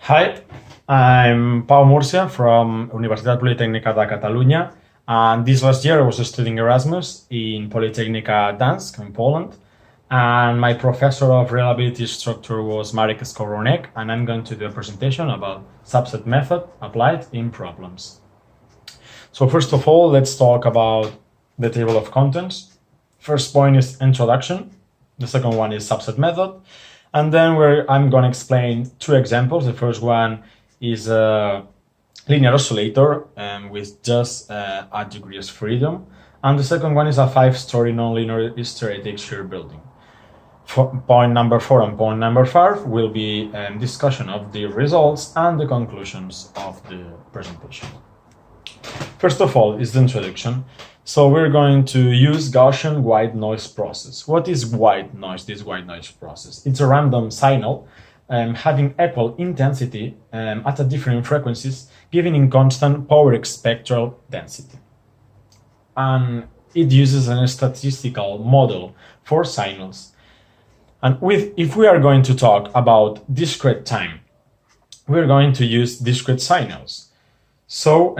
Hi, I'm Pau Murcia from Universitat Politècnica de Catalunya, and this last year I was studying Erasmus in Politechnika Gdańsk in Poland, and my professor of reliability structure was Marek Skowronek, and I'm going to do a presentation about subset method applied in problems. So first of all, let's talk about the table of contents. First point is introduction. The second one is subset method. And then I'm going to explain two examples. The first one is a linear oscillator with just a degree of freedom. And the second one is a 5-story nonlinear hysteretic shear building. Point number 4 and point number 5 will be discussion of the results and the conclusions of the presentation. First of all is the introduction. So we're going to use Gaussian white noise process. What is white noise, this white noise process? It's a random signal having equal intensity at a different frequencies, given in constant power spectral density. And it uses a statistical model for signals. And if we are going to talk about discrete time, we're going to use discrete signals. So,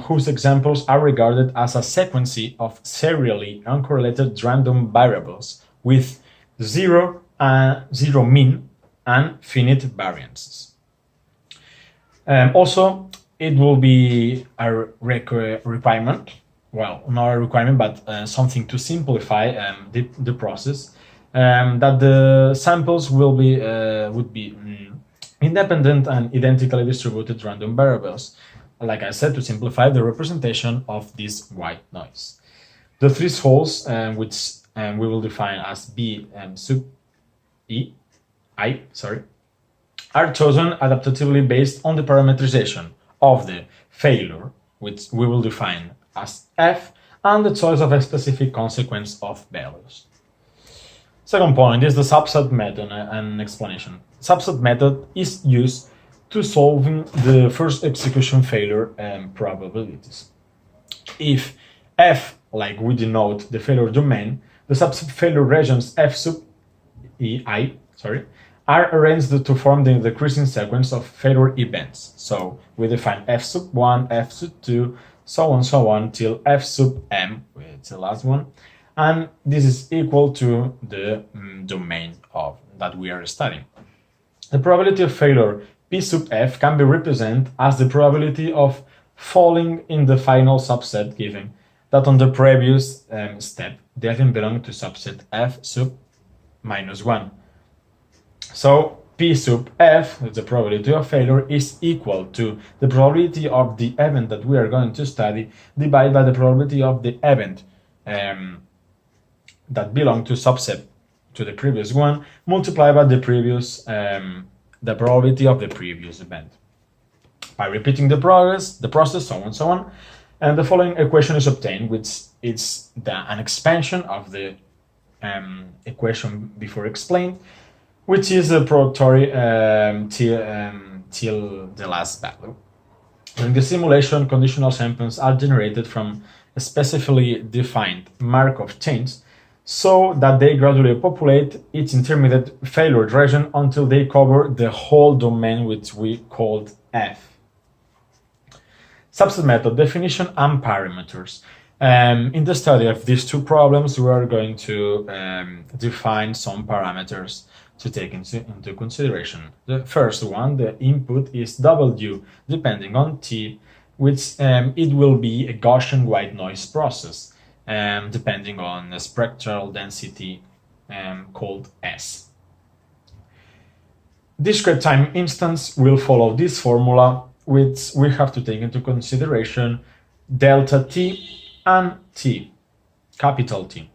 whose examples are regarded as a sequence of serially uncorrelated random variables with zero mean and finite variances. Also, it will be a requirement, well, not a requirement, but something to simplify the process, that the samples would be independent and identically distributed random variables. Like I said, to simplify the representation of this white noise. The thresholds, which we will define as B sub I, are chosen adaptatively based on the parameterization of the failure, which we will define as F, and the choice of a specific consequence of values. Second point is the subset method and explanation. Subset method is used to solving the first execution failure probabilities. If F, like we denote the failure domain, the subset failure regions F sub I, are arranged to form the decreasing sequence of failure events. So we define F sub 1, F sub 2, so on till F sub M, which is the last one, and this is equal to the domain that we are studying. The probability of failure P sub F can be represented as the probability of falling in the final subset, given that on the previous step the event belonged to subset F sub minus 1. So P sub F, the probability of failure, is equal to the probability of the event that we are going to study divided by the probability of the event that belonged to subset to the previous one, multiplied by the previous the probability of the previous event. By repeating the process, so on, and the following equation is obtained, which is an expansion of the equation before explained, which is a productory till the last value. In the simulation, conditional samples are generated from a specifically defined Markov chains, so that they gradually populate each intermediate failure region until they cover the whole domain, which we called F. Subset method definition and parameters. In the study of these two problems, we are going to define some parameters to take into consideration. The first one, the input, is W depending on T, which it will be a Gaussian white noise process. Depending on the spectral density called S. Discrete time instance will follow this formula, which we have to take into consideration delta T and T, capital T,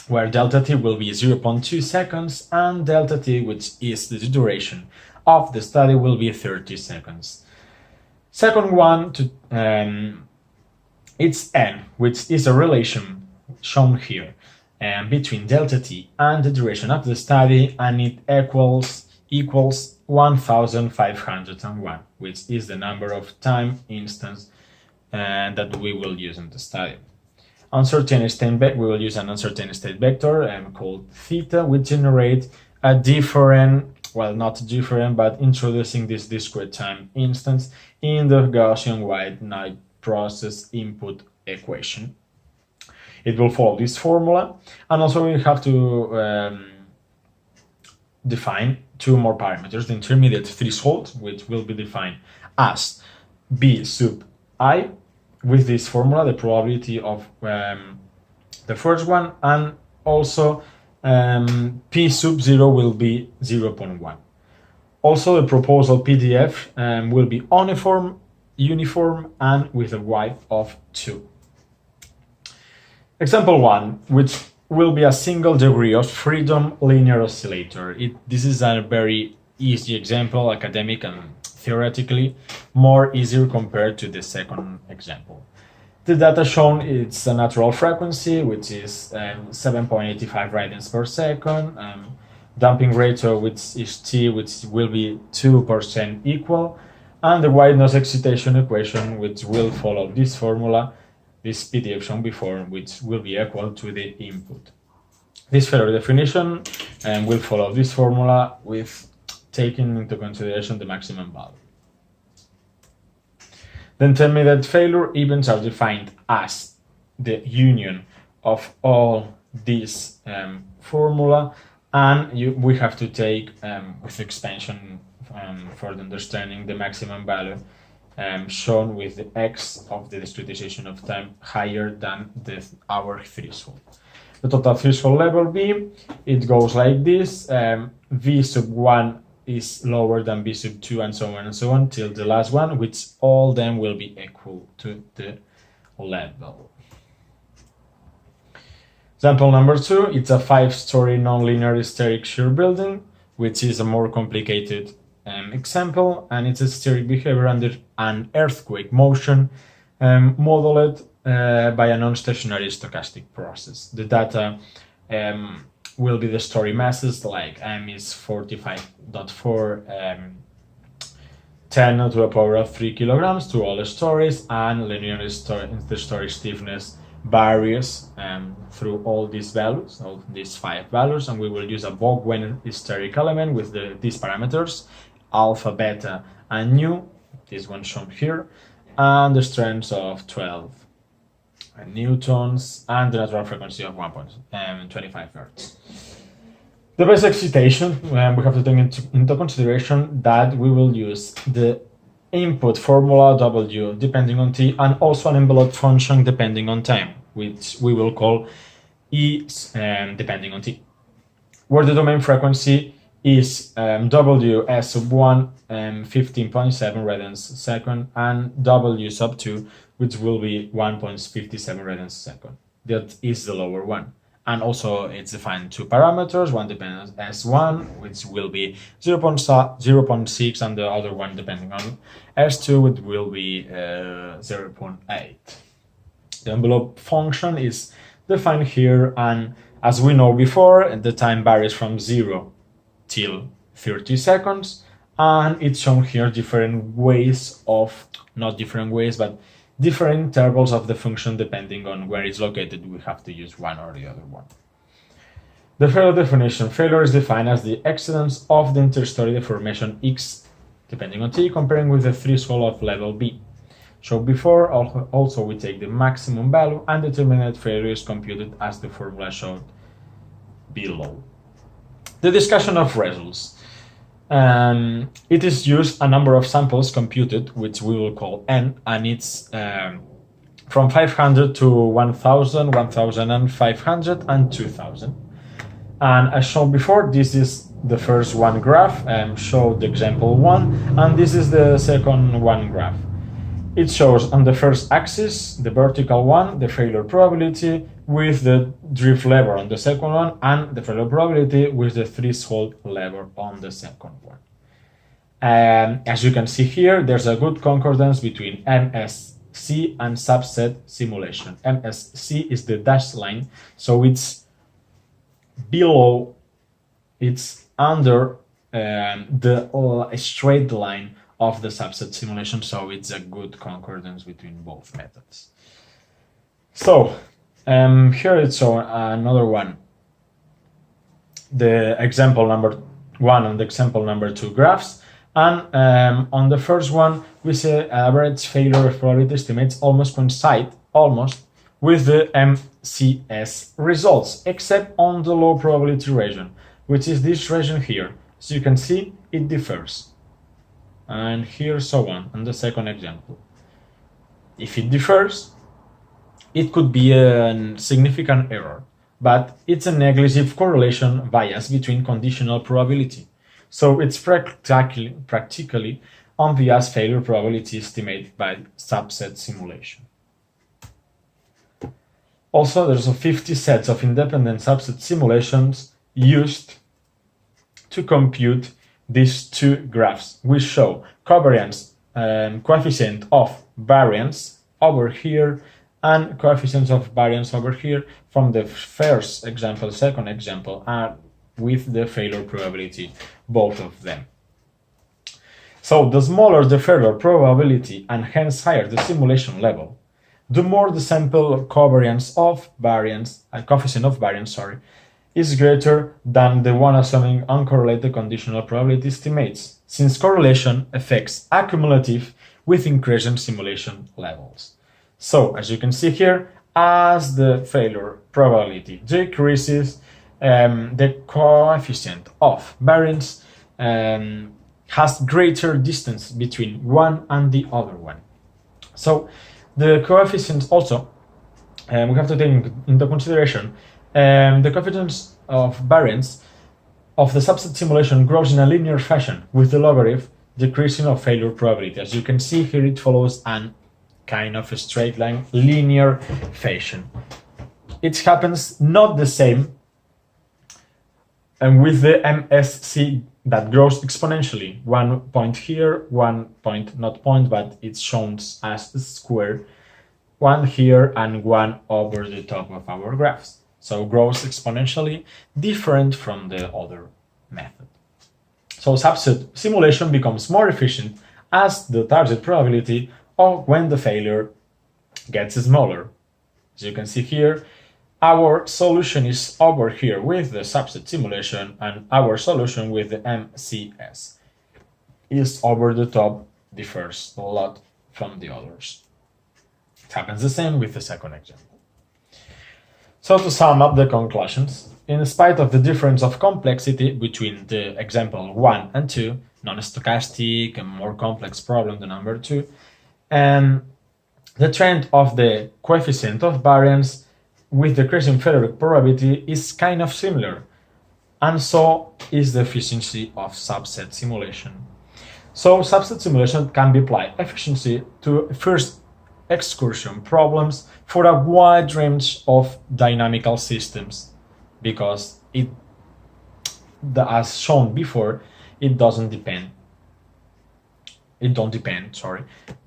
where delta T will be 0.2 seconds and delta T, which is the duration of the study, will be 30 seconds. Second one, it's N, which is a relation shown here between delta T and the duration of the study, and it equals 1501, which is the number of time instance that we will use in the study. Uncertain state we will use an uncertain state vector called theta, which generates a different well, not different, but introducing this discrete time instance in the Gaussian white knight process input equation. It will follow this formula, and also we have to define two more parameters: the intermediate threshold, which will be defined as b sub I, with this formula, the probability of the first one, and also p sub 0 will be 0.1. Also, the proposal PDF will be uniform, and with a width of 2. Example 1, which will be a single degree of freedom linear oscillator. This is a very easy example, academic and theoretically more easier compared to the second example. The data shown, it's a natural frequency, which is 7.85 radians per second. Damping ratio, which is T, which will be 2% equal. And the white noise excitation equation, which will follow this formula, this PDF shown before, which will be equal to the input. This failure definition will follow this formula with taking into consideration the maximum value. Then tell me that failure events are defined as the union of all these formula, and we have to take with expansion for the understanding the maximum value shown with the x of the discretization of time higher than our threshold. The total threshold level B, it goes like this: V sub 1 is lower than B sub 2, and so on till the last one, which all them will be equal to the level. Example number 2, it's a 5-story nonlinear hysteric shear building, which is a more complicated example, and it's a hysteric behavior under an earthquake motion modeled by a non-stationary stochastic process. The data will be the story masses, like M is 45.4 10 to the power of 3 kilograms to all the stories, and linear the story stiffness varies through all these values, all these 5 values, and we will use a Vogtwen hysteric element with these parameters, alpha, beta, and nu, this one shown here, and the strengths of 12 newtons, and the natural frequency of 1.25 hertz. The base excitation, we have to take into consideration that we will use the input formula W depending on T, and also an envelope function depending on time, which we will call E depending on T, where the domain frequency is W S sub 1 15.7 radians second, and W sub 2, which will be 1.57 radians second. That is the lower one. And also it's defined 2 parameters, one depending on S1, which will be 0.6, and the other one depending on S2, which will be 0.8. The envelope function is defined here, and as we know before, the time varies from 0 till 30 seconds, and it's shown here different ways of, not different ways, but different intervals of the function depending on where it's located. We have to use one or the other one. The failure definition. Failure is defined as the excellence of the interstory deformation x depending on t, comparing with the threshold of level b. So before, also we take the maximum value, and determinate failure is computed as the formula showed below. The discussion of results. It is used a number of samples computed, which we will call n, and it's from 500 to 1000, 1500, and 2000. And as shown before, this is the first one graph, showed the example 1, and this is the second one graph. It shows on the first axis, the vertical one, the failure probability with the drift lever on the second one, and the failure probability with the threshold lever on the second one. As you can see here, there's a good concordance between MSC and subset simulation. MSC is the dashed line, so it's below, it's under the straight line of the subset simulation, so it's a good concordance between both methods. So here it's another one. The example number one on the example number 2 graphs. And on the first one, we say average failure probability estimates almost coincide with the MCS results, except on the low probability region, which is this region here. As you can see, it differs. And here so on the second example. If it differs, it could be a significant error, but it's a negligible correlation bias between conditional probability. So it's practically unbiased failure probability estimated by subset simulation. Also, there's 50 sets of independent subset simulations used to compute these two graphs, which show covariance and coefficient of variance over here and coefficients of variance over here from the first example, second example, and with the failure probability, both of them. So the smaller the failure probability and hence higher the simulation level, the more the sample covariance of variance, coefficient of variance, is greater than the one assuming uncorrelated conditional probability estimates, since correlation affects accumulative with increasing simulation levels. So, as you can see here, as the failure probability decreases, the coefficient of variance has greater distance between one and the other one. So, the coefficients also, we have to take into consideration the coefficients of variance of the subset simulation grows in a linear fashion with the logarithm decreasing of failure probability. As you can see here, it follows an kind of a straight line linear fashion. It happens not the same and with the MSC that grows exponentially. 1 point here, 1 point, not point, but it's shown as a square, 1 here and 1 over the top of our graphs. So grows exponentially, different from the other method. So subset simulation becomes more efficient as the target probability of when the failure gets smaller. As you can see here, our solution is over here with the subset simulation, and our solution with the MCS is over the top, differs a lot from the others. It happens the same with the second example. So to sum up the conclusions, in spite of the difference of complexity between the example 1 and 2, non-stochastic and more complex problem than number 2, and the trend of the coefficient of variance with decreasing failure probability is kind of similar, and so is the efficiency of subset simulation. So subset simulation can be applied efficiency to first excursion problems for a wide range of dynamical systems, because as shown before, it don't depend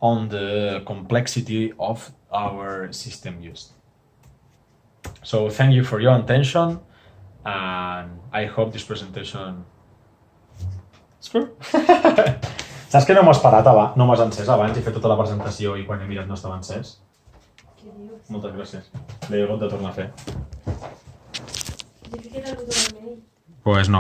on the complexity of our system used. So thank you for your attention, and I hope this presentation is good. Saps que no m'has parat, no m'has encès abans, he fet tota la presentació i quan he mirat no estava encès? Què dius? Moltes gràcies. L'he hagut de tornar a fer. He ficat el botó vermell. Pues no.